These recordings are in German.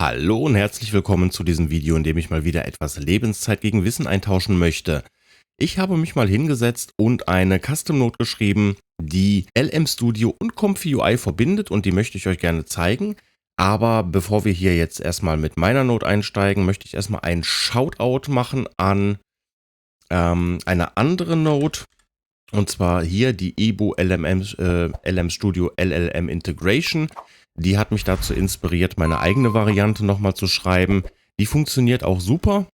Hallo und herzlich willkommen zu diesem Video, in dem ich mal wieder etwas Lebenszeit gegen Wissen eintauschen möchte. Ich habe mich mal hingesetzt und eine Custom Node geschrieben, die LM Studio und Comfy UI verbindet, und die möchte ich euch gerne zeigen. Aber bevor wir hier jetzt erstmal mit meiner Node einsteigen, möchte ich erstmal einen Shoutout machen an eine andere Node. Und zwar hier die EBU LM Studio LLM Integration. Die hat mich dazu inspiriert, meine eigene Variante nochmal zu schreiben. Die funktioniert auch super.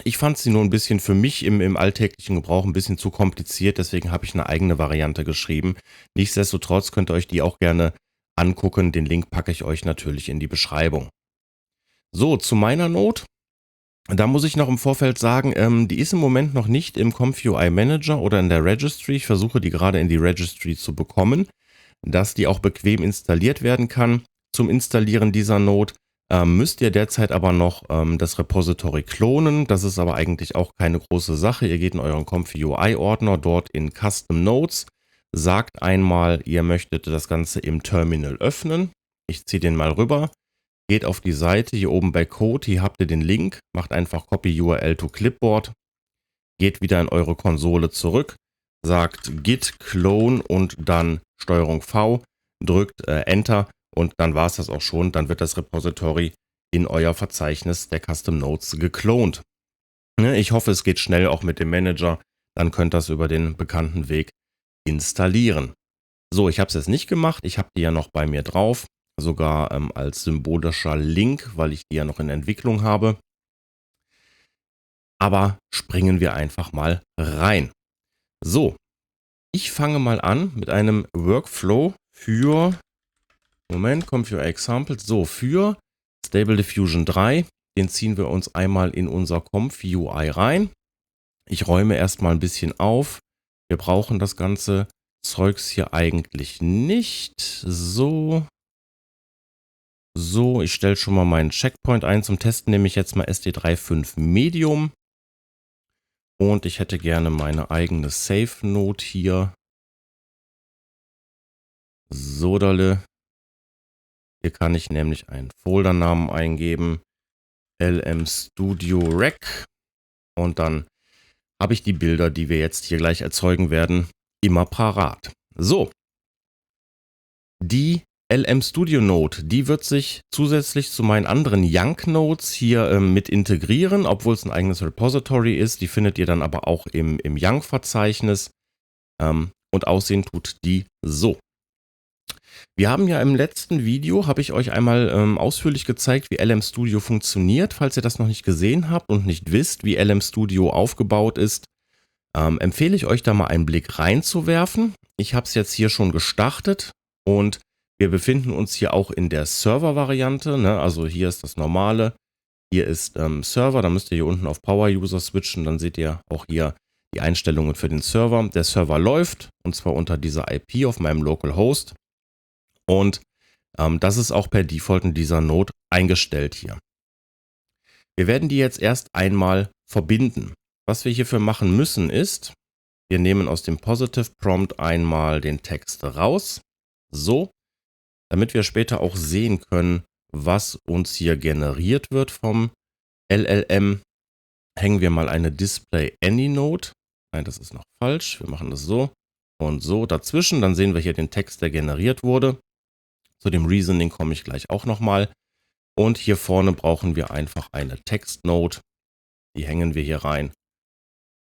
Ich fand sie nur ein bisschen für mich im alltäglichen Gebrauch ein bisschen zu kompliziert. Deswegen habe ich eine eigene Variante geschrieben. Nichtsdestotrotz könnt ihr euch die auch gerne angucken. Den Link packe ich euch natürlich in die Beschreibung. So, zu meiner Node. Da muss ich noch im Vorfeld sagen, die ist im Moment noch nicht im Comfy UI Manager oder in der Registry. Ich versuche die gerade in die Registry zu bekommen, dass die auch bequem installiert werden kann. Zum Installieren dieser Node müsst ihr derzeit aber noch das Repository klonen. Das ist aber eigentlich auch keine große Sache. Ihr geht in euren Comfy UI Ordner, dort in Custom Nodes, sagt einmal, ihr möchtet das Ganze im Terminal öffnen. Ich ziehe den mal rüber. Geht auf die Seite, hier oben bei Code, hier habt ihr den Link, macht einfach Copy URL to Clipboard, geht wieder in eure Konsole zurück, sagt git clone und dann Steuerung V, drückt Enter und dann war es das auch schon. Dann wird das Repository in euer Verzeichnis der Custom Nodes geklont. Ich hoffe, es geht schnell auch mit dem Manager, dann könnt ihr das über den bekannten Weg installieren. So, ich habe es jetzt nicht gemacht, ich habe die ja noch bei mir drauf. Sogar als symbolischer Link, weil ich die ja noch in Entwicklung habe. Aber springen wir einfach mal rein. So, ich fange mal an mit einem Workflow für, Comfy UI Examples, so für Stable Diffusion 3. Den ziehen wir uns einmal in unser Comfy UI rein. Ich räume erstmal ein bisschen auf. Wir brauchen das ganze Zeugs hier eigentlich nicht. So, ich stelle schon mal meinen Checkpoint ein. Zum Testen nehme ich jetzt mal SD3.5 Medium. Und ich hätte gerne meine eigene Safe-Node hier. So, dolle. Hier kann ich nämlich einen Foldernamen eingeben. LM Studio Rec. Und dann habe ich die Bilder, die wir jetzt hier gleich erzeugen werden, immer parat. So. Die LM Studio Node, die wird sich zusätzlich zu meinen anderen Yank Nodes hier mit integrieren, obwohl es ein eigenes Repository ist. Die findet ihr dann aber auch im Yank Verzeichnis. Und aussehen tut die so. Wir haben ja im letzten Video, habe ich euch einmal ausführlich gezeigt, wie LM Studio funktioniert. Falls ihr das noch nicht gesehen habt und nicht wisst, wie LM Studio aufgebaut ist, empfehle ich euch da mal einen Blick reinzuwerfen. Ich habe es jetzt hier schon gestartet und wir befinden uns hier auch in der Server-Variante, ne? Also hier ist das normale, hier ist Server, da müsst ihr hier unten auf Power-User switchen, dann seht ihr auch hier die Einstellungen für den Server. Der Server läuft und zwar unter dieser IP auf meinem Localhost und das ist auch per Default in dieser Node eingestellt hier. Wir werden die jetzt erst einmal verbinden. Was wir hierfür machen müssen ist, wir nehmen aus dem Positive Prompt einmal den Text raus, so, damit wir später auch sehen können, was uns hier generiert wird vom LLM, hängen wir mal eine Display Any Node. Nein, das ist noch falsch. Wir machen das so und so dazwischen. Dann sehen wir hier den Text, der generiert wurde. Zu dem Reasoning komme ich gleich auch nochmal. Und hier vorne brauchen wir einfach eine Text Node. Die hängen wir hier rein.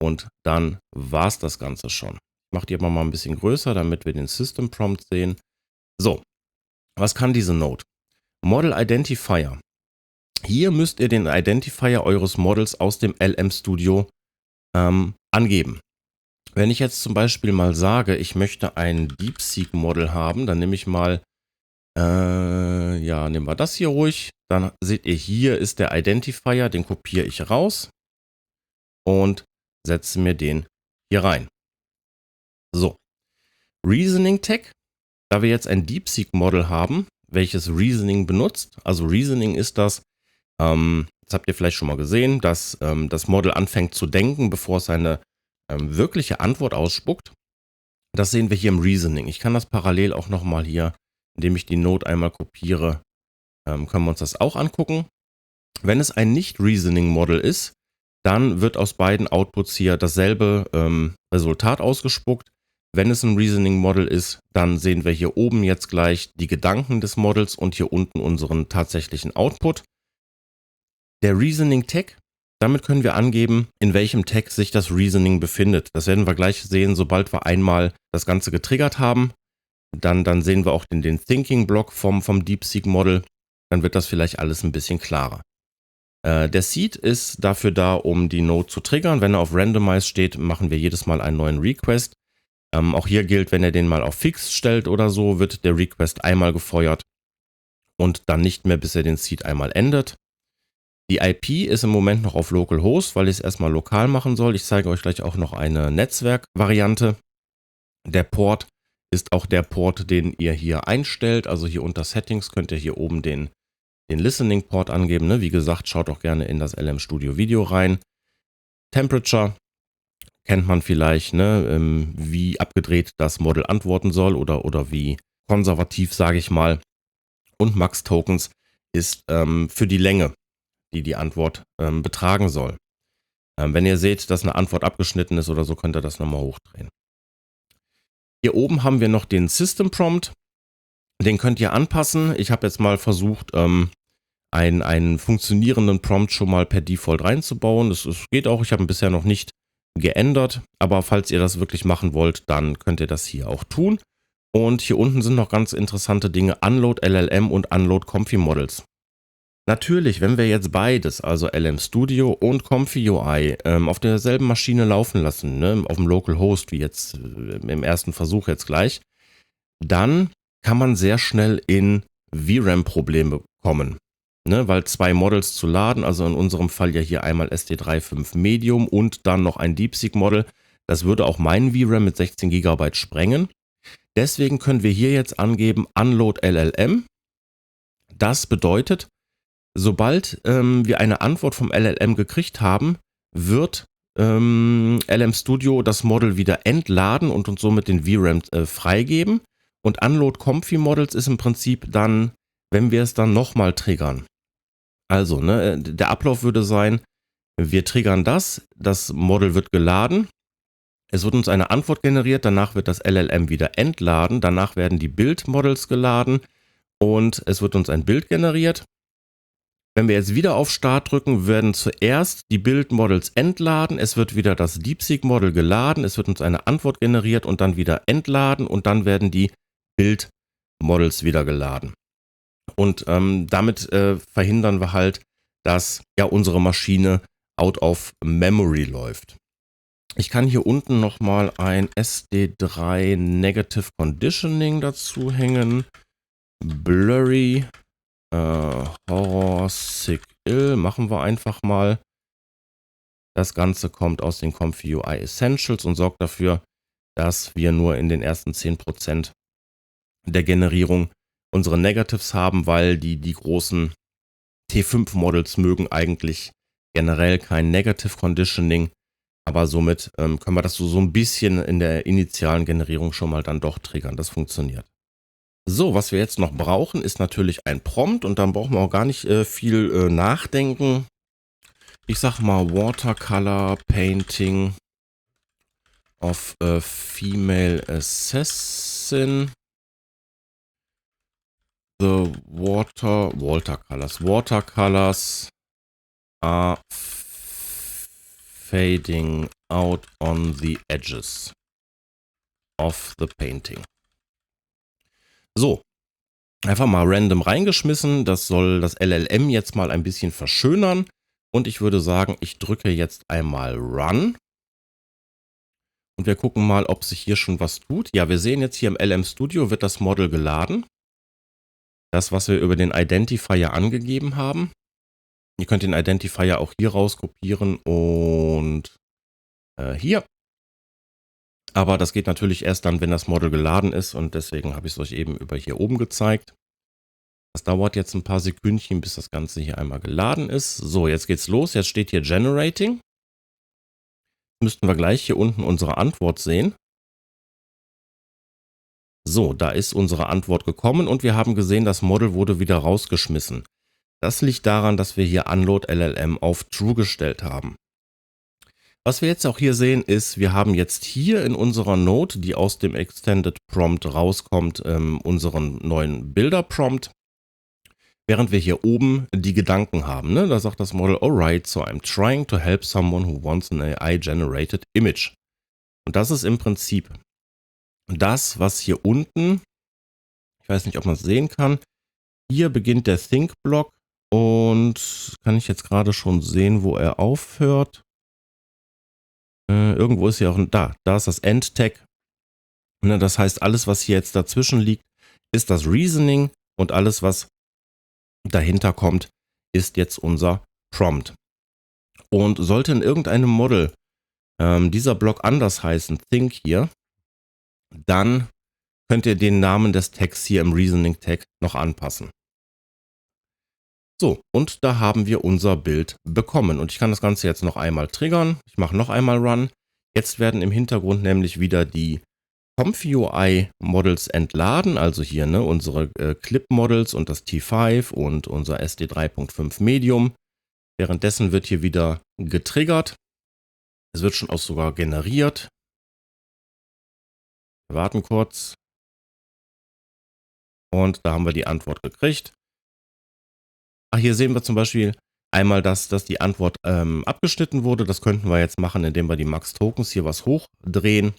Und dann war es das Ganze schon. Ich mache die aber mal ein bisschen größer, damit wir den System Prompt sehen. So. Was kann diese Node? Model Identifier. Hier müsst ihr den Identifier eures Models aus dem LM Studio angeben. Wenn ich jetzt zum Beispiel mal sage, ich möchte ein DeepSeek Model haben, dann nehme ich mal, nehmen wir das hier ruhig. Dann seht ihr, hier ist der Identifier, den kopiere ich raus und setze mir den hier rein. So. Reasoning Tag. Da wir jetzt ein DeepSeek Model haben, welches Reasoning benutzt. Also Reasoning ist das, das habt ihr vielleicht schon mal gesehen, dass das Model anfängt zu denken, bevor es seine wirkliche Antwort ausspuckt. Das sehen wir hier im Reasoning. Ich kann das parallel auch nochmal hier, indem ich die Node einmal kopiere, können wir uns das auch angucken. Wenn es ein Nicht-Reasoning-Model ist, dann wird aus beiden Outputs hier dasselbe Resultat ausgespuckt. Wenn es ein Reasoning-Model ist, dann sehen wir hier oben jetzt gleich die Gedanken des Models und hier unten unseren tatsächlichen Output. Der Reasoning-Tag, damit können wir angeben, in welchem Tag sich das Reasoning befindet. Das werden wir gleich sehen, sobald wir einmal das Ganze getriggert haben. Dann sehen wir auch den Thinking-Block vom DeepSeek-Model. Dann wird das vielleicht alles ein bisschen klarer. Der Seed ist dafür da, um die Node zu triggern. Wenn er auf Randomize steht, machen wir jedes Mal einen neuen Request. Auch hier gilt, wenn er den mal auf Fix stellt oder so, wird der Request einmal gefeuert und dann nicht mehr, bis er den Seed einmal endet. Die IP ist im Moment noch auf Localhost, weil ich es erstmal lokal machen soll. Ich zeige euch gleich auch noch eine Netzwerkvariante. Der Port ist auch der Port, den ihr hier einstellt. Also hier unter Settings könnt ihr hier oben den Listening Port angeben. Ne? Wie gesagt, schaut auch gerne in das LM Studio Video rein. Temperature kennt man vielleicht, ne? Wie abgedreht das Model antworten soll oder wie konservativ, sage ich mal. Und Max Tokens ist für die Länge, die Antwort betragen soll. Wenn ihr seht, dass eine Antwort abgeschnitten ist oder so, könnt ihr das nochmal hochdrehen. Hier oben haben wir noch den System Prompt. Den könnt ihr anpassen. Ich habe jetzt mal versucht, einen funktionierenden Prompt schon mal per Default reinzubauen. Das geht auch. Ich habe ihn bisher noch nicht geändert. Aber falls ihr das wirklich machen wollt, dann könnt ihr das hier auch tun. Und hier unten sind noch ganz interessante Dinge. Unload LLM und Unload Comfy Models. Natürlich, wenn wir jetzt beides, also LM Studio und Comfy UI, auf derselben Maschine laufen lassen, ne, auf dem Localhost, wie jetzt im ersten Versuch jetzt gleich, dann kann man sehr schnell in VRAM-Probleme kommen. Ne, weil zwei Models zu laden, also in unserem Fall ja hier einmal SD3.5 Medium und dann noch ein DeepSeek-Model, das würde auch meinen VRAM mit 16 GB sprengen. Deswegen können wir hier jetzt angeben Unload LLM. Das bedeutet, sobald wir eine Antwort vom LLM gekriegt haben, wird LM Studio das Model wieder entladen und uns somit den VRAM freigeben. Und Unload Comfy Models ist im Prinzip dann, wenn wir es dann nochmal triggern. Also, ne, der Ablauf würde sein, wir triggern das Model wird geladen, es wird uns eine Antwort generiert, danach wird das LLM wieder entladen, danach werden die Bildmodels geladen und es wird uns ein Bild generiert. Wenn wir jetzt wieder auf Start drücken, werden zuerst die Bildmodels entladen, es wird wieder das DeepSeek-Model geladen, es wird uns eine Antwort generiert und dann wieder entladen und dann werden die Bildmodels wieder geladen. Und damit verhindern wir halt, dass ja unsere Maschine out of memory läuft. Ich kann hier unten nochmal ein SD3 Negative Conditioning dazu hängen. Blurry, Horror, Sick, Ill machen wir einfach mal. Das Ganze kommt aus den Comfy UI Essentials und sorgt dafür, dass wir nur in den ersten 10% der Generierung unsere Negatives haben, weil die großen T5-Models mögen eigentlich generell kein Negative Conditioning, aber somit können wir das so ein bisschen in der initialen Generierung schon mal dann doch triggern. Das funktioniert. So, was wir jetzt noch brauchen, ist natürlich ein Prompt und dann brauchen wir auch gar nicht viel nachdenken. Ich sag mal Watercolor Painting of a Female Assassin. The watercolors are fading out on the edges of the painting. So, einfach mal random reingeschmissen. Das soll das LLM jetzt mal ein bisschen verschönern. Und ich würde sagen, ich drücke jetzt einmal Run. Und wir gucken mal, ob sich hier schon was tut. Ja, wir sehen jetzt hier im LM Studio wird das Model geladen. Das, was wir über den Identifier angegeben haben. Ihr könnt den Identifier auch hier raus kopieren und hier. Aber das geht natürlich erst dann, wenn das Model geladen ist und deswegen habe ich es euch eben über hier oben gezeigt. Das dauert jetzt ein paar Sekündchen, bis das Ganze hier einmal geladen ist. So, jetzt geht's los. Jetzt steht hier Generating. Müssten wir gleich hier unten unsere Antwort sehen. So, da ist unsere Antwort gekommen und wir haben gesehen, das Model wurde wieder rausgeschmissen. Das liegt daran, dass wir hier Unload LLM auf True gestellt haben. Was wir jetzt auch hier sehen ist, wir haben jetzt hier in unserer Node, die aus dem Extended Prompt rauskommt, unseren neuen Bilder-Prompt, während wir hier oben die Gedanken haben. Ne? Da sagt das Model, alright, so I'm trying to help someone who wants an AI-generated image. Und das ist im Prinzip das, was hier unten, ich weiß nicht, ob man es sehen kann, hier beginnt der Think-Block und kann ich jetzt gerade schon sehen, wo er aufhört. Irgendwo ist ja auch da ist das End-Tag. Ne, das heißt, alles, was hier jetzt dazwischen liegt, ist das Reasoning und alles, was dahinter kommt, ist jetzt unser Prompt. Und sollte in irgendeinem Model dieser Block anders heißen, Think hier, dann könnt ihr den Namen des Tags hier im Reasoning Tag noch anpassen. So, und da haben wir unser Bild bekommen. Und ich kann das Ganze jetzt noch einmal triggern. Ich mache noch einmal Run. Jetzt werden im Hintergrund nämlich wieder die ComfyUI-Models entladen. Also hier unsere Clip-Models und das T5 und unser SD 3.5 Medium. Währenddessen wird hier wieder getriggert. Es wird schon auch sogar generiert. Wir warten kurz. Und da haben wir die Antwort gekriegt. Hier sehen wir zum Beispiel einmal, dass die Antwort abgeschnitten wurde. Das könnten wir jetzt machen, indem wir die Max-Tokens hier was hochdrehen.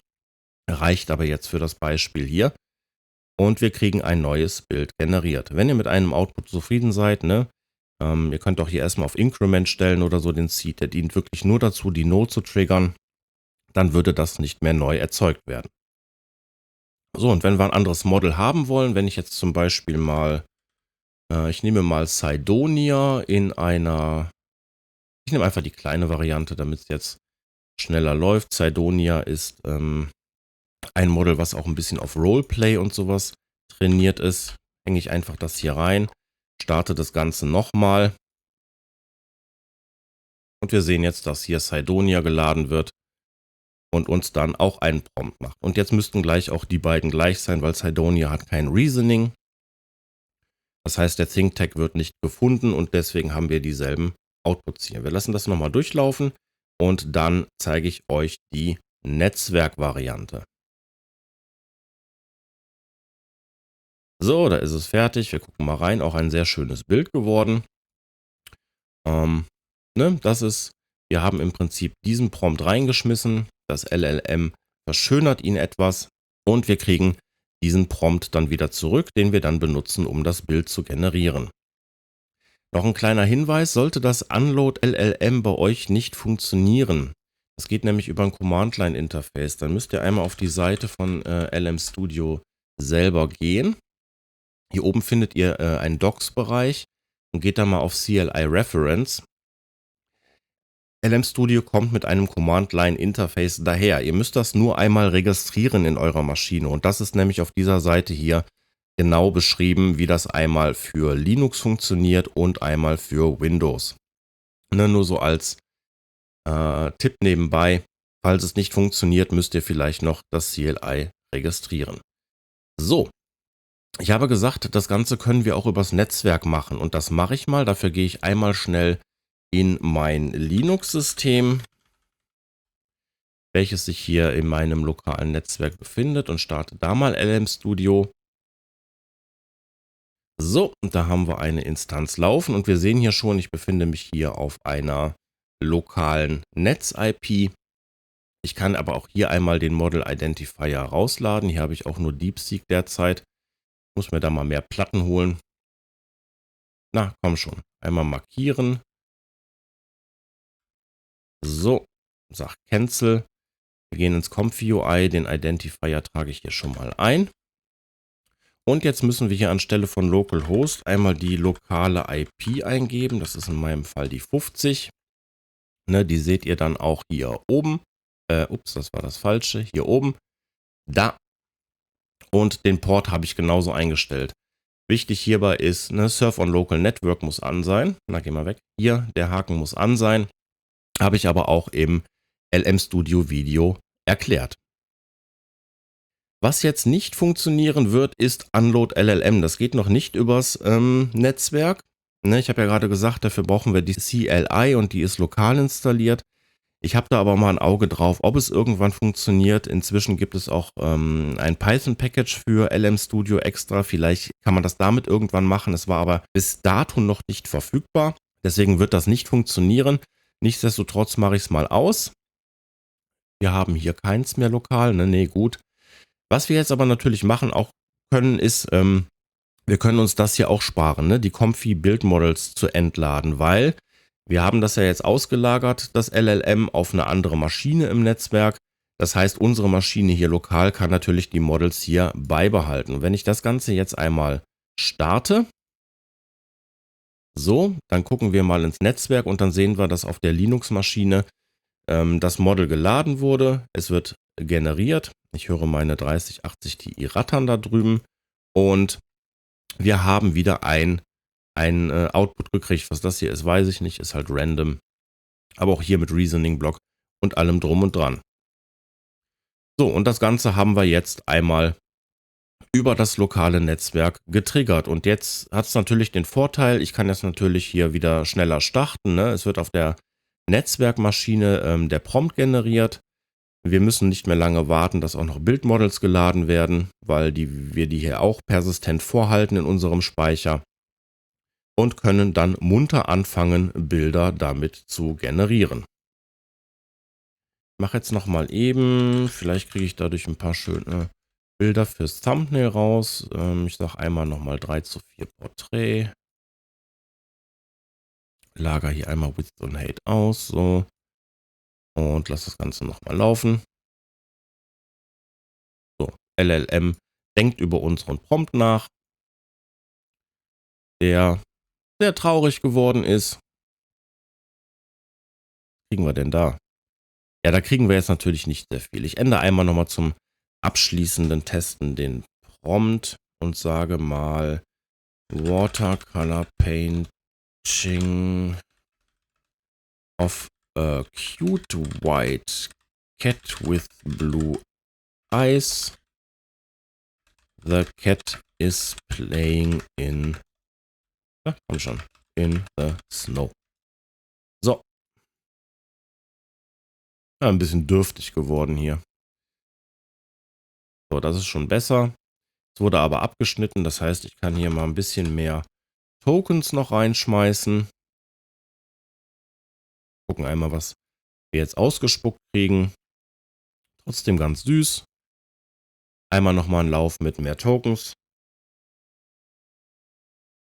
Reicht aber jetzt für das Beispiel hier. Und wir kriegen ein neues Bild generiert. Wenn ihr mit einem Output zufrieden seid, ihr könnt auch hier erstmal auf Increment stellen oder so den Seed. Der dient wirklich nur dazu, die Node zu triggern. Dann würde das nicht mehr neu erzeugt werden. So, und wenn wir ein anderes Model haben wollen, wenn ich jetzt zum Beispiel mal ich nehme mal Cydonia ich nehme einfach die kleine Variante, damit es jetzt schneller läuft. Cydonia ist ein Model, was auch ein bisschen auf Roleplay und sowas trainiert ist. Hänge ich einfach das hier rein, starte das Ganze nochmal. Und wir sehen jetzt, dass hier Cydonia geladen wird und uns dann auch einen Prompt macht. Und jetzt müssten gleich auch die beiden gleich sein, weil Cydonia hat kein Reasoning. Das heißt, der Think-Tag wird nicht gefunden und deswegen haben wir dieselben Outputs hier. Wir lassen das nochmal durchlaufen und dann zeige ich euch die Netzwerkvariante. So, da ist es fertig. Wir gucken mal rein. Auch ein sehr schönes Bild geworden. Wir haben im Prinzip diesen Prompt reingeschmissen. Das LLM verschönert ihn etwas und wir kriegen diesen Prompt dann wieder zurück, den wir dann benutzen, um das Bild zu generieren. Noch ein kleiner Hinweis, sollte das Unload LLM bei euch nicht funktionieren, das geht nämlich über ein Command-Line-Interface, dann müsst ihr einmal auf die Seite von LM Studio selber gehen. Hier oben findet ihr einen Docs-Bereich und geht da mal auf CLI Reference. LM Studio kommt mit einem Command-Line-Interface daher. Ihr müsst das nur einmal registrieren in eurer Maschine. Und das ist nämlich auf dieser Seite hier genau beschrieben, wie das einmal für Linux funktioniert und einmal für Windows. Nur so als Tipp nebenbei. Falls es nicht funktioniert, müsst ihr vielleicht noch das CLI registrieren. So, ich habe gesagt, das Ganze können wir auch übers Netzwerk machen. Und das mache ich mal. Dafür gehe ich einmal schnell in mein Linux-System, welches sich hier in meinem lokalen Netzwerk befindet und starte da mal LM Studio. So, und da haben wir eine Instanz laufen und wir sehen hier schon, ich befinde mich hier auf einer lokalen Netz-IP. Ich kann aber auch hier einmal den Model Identifier rausladen. Hier habe ich auch nur DeepSeek derzeit. Ich muss mir da mal mehr Platten holen. Na, komm schon. Einmal markieren. So, sag Cancel. Wir gehen ins ComfyUI, den Identifier trage ich hier schon mal ein. Und jetzt müssen wir hier anstelle von localhost einmal die lokale IP eingeben. Das ist in meinem Fall die 50. Die seht ihr dann auch hier oben. Ups, das war das Falsche. Hier oben. Da. Und den Port habe ich genauso eingestellt. Wichtig hierbei ist, Surf on Local Network muss an sein. Na, geh mal weg. Hier, der Haken muss an sein. Habe ich aber auch im LM Studio Video erklärt. Was jetzt nicht funktionieren wird, ist Unload LLM. Das geht noch nicht übers Netzwerk. Ne, ich habe ja gerade gesagt, dafür brauchen wir die CLI und die ist lokal installiert. Ich habe da aber mal ein Auge drauf, ob es irgendwann funktioniert. Inzwischen gibt es auch ein Python-Package für LM Studio extra. Vielleicht kann man das damit irgendwann machen. Es war aber bis dato noch nicht verfügbar. Deswegen wird das nicht funktionieren. Nichtsdestotrotz mache ich es mal aus. Wir haben hier keins mehr lokal. Ne, nee, gut. Was wir jetzt aber natürlich machen auch können, ist, wir können uns das hier auch sparen, ne? Die Comfy Build Models zu entladen, weil wir haben das ja jetzt ausgelagert, das LLM, auf eine andere Maschine im Netzwerk. Das heißt, unsere Maschine hier lokal kann natürlich die Models hier beibehalten. Und wenn ich das Ganze jetzt einmal starte, so, dann gucken wir mal ins Netzwerk und dann sehen wir, dass auf der Linux-Maschine das Model geladen wurde. Es wird generiert. Ich höre meine 3080 Ti rattern da drüben und wir haben wieder ein Output gekriegt. Was das hier ist, weiß ich nicht. Ist halt random. Aber auch hier mit Reasoning Block und allem drum und dran. So, und das Ganze haben wir jetzt einmal über das lokale Netzwerk getriggert. Und jetzt hat es natürlich den Vorteil, ich kann jetzt natürlich hier wieder schneller starten. Ne? Es wird auf der Netzwerkmaschine der Prompt generiert. Wir müssen nicht mehr lange warten, dass auch noch Bildmodels geladen werden, weil wir die hier auch persistent vorhalten in unserem Speicher und können dann munter anfangen, Bilder damit zu generieren. Ich mache jetzt noch mal eben, vielleicht kriege ich dadurch ein paar schöne Bilder fürs Thumbnail raus. Ich sage einmal noch mal 3:4 Porträt. Lager hier einmal Width und Height aus, so. Und lasse das Ganze noch mal laufen. So, LLM denkt über unseren Prompt nach, der sehr traurig geworden ist. Was kriegen wir denn da? Ja, da kriegen wir jetzt natürlich nicht sehr viel. Ich ändere einmal nochmal zum abschließenden Testen den Prompt und sage mal Watercolor Painting of a cute white cat with blue eyes. The cat is playing in, komm schon, in the snow. So. Ja, ein bisschen dürftig geworden hier. So, das ist schon besser. Es wurde aber abgeschnitten, das heißt, ich kann hier mal ein bisschen mehr Tokens noch reinschmeißen. Gucken einmal, was wir jetzt ausgespuckt kriegen. Trotzdem ganz süß. Einmal nochmal einen Lauf mit mehr Tokens.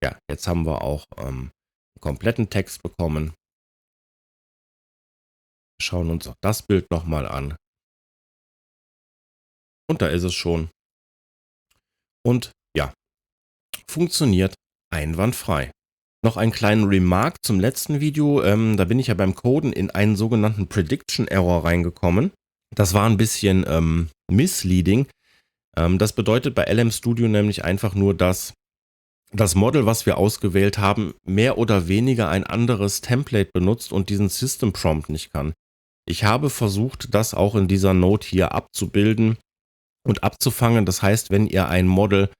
Ja, jetzt haben wir auch einen kompletten Text bekommen. Wir schauen uns auch das Bild nochmal an. Und da ist es schon. Und ja, funktioniert einwandfrei. Noch einen kleinen Remark zum letzten Video. Da bin ich ja beim Coden in einen sogenannten Prediction Error reingekommen. Das war ein bisschen misleading. Das bedeutet bei LM Studio nämlich einfach nur, dass das Model, was wir ausgewählt haben, mehr oder weniger ein anderes Template benutzt und diesen System Prompt nicht kann. Ich habe versucht, das auch in dieser Note hier abzubilden und abzufangen. Das heißt, wenn ihr ein Model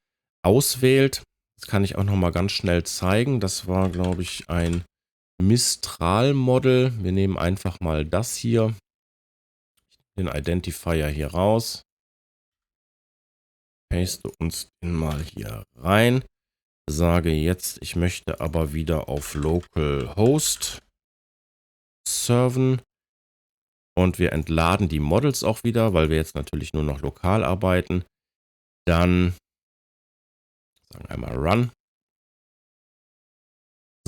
auswählt, das kann ich auch noch mal ganz schnell zeigen. Das war, glaube ich, ein Mistral-Model. Wir nehmen einfach mal das hier, den Identifier hier raus. Paste uns den mal hier rein. Sage jetzt, ich möchte aber wieder auf Localhost serven. Und wir entladen die Models auch wieder, weil wir jetzt natürlich nur noch lokal arbeiten. Dann sagen wir einmal Run.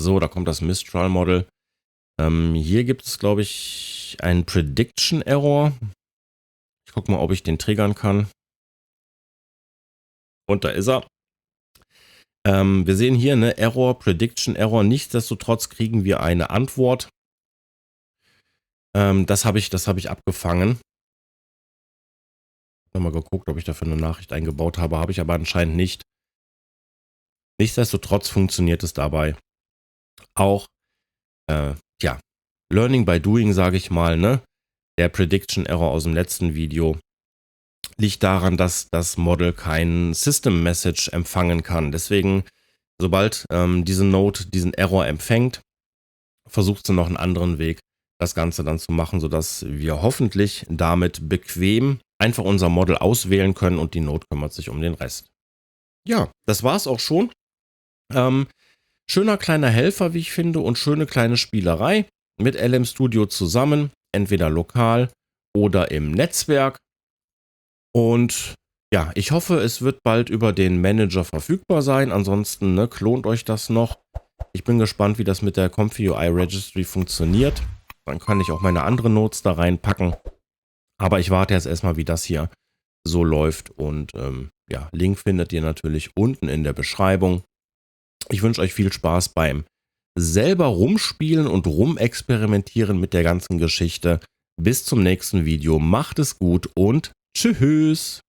So, da kommt das Mistral-Model. Hier gibt es, glaube ich, einen Prediction Error. Ich gucke mal, ob ich den triggern kann. Und da ist er. Wir sehen hier eine Error, Prediction Error. Nichtsdestotrotz kriegen wir eine Antwort. Das habe ich abgefangen. Nochmal geguckt, ob ich dafür eine Nachricht eingebaut habe. Habe ich aber anscheinend nicht. Nichtsdestotrotz funktioniert es dabei auch. Ja, Learning by Doing, sage ich mal, ne? Der Prediction Error aus dem letzten Video. liegt daran, dass das Model kein System Message empfangen kann. Deswegen, sobald diese Node diesen Error empfängt, versucht sie noch einen anderen Weg, das Ganze dann zu machen, sodass wir hoffentlich damit bequem einfach unser Model auswählen können und die Node kümmert sich um den Rest. Ja, das war's auch schon. Schöner kleiner Helfer, wie ich finde, und schöne kleine Spielerei mit LM Studio zusammen, entweder lokal oder im Netzwerk. Und ja, ich hoffe, es wird bald über den Manager verfügbar sein. Ansonsten klont euch das noch. Ich bin gespannt, wie das mit der ComfyUI Registry funktioniert. Dann kann ich auch meine anderen Nodes da reinpacken. Aber ich warte jetzt erstmal, wie das hier so läuft. Und ja, Link findet ihr natürlich unten in der Beschreibung. Ich wünsche euch viel Spaß beim selber rumspielen und rumexperimentieren mit der ganzen Geschichte. Bis zum nächsten Video. Macht es gut und tschüss.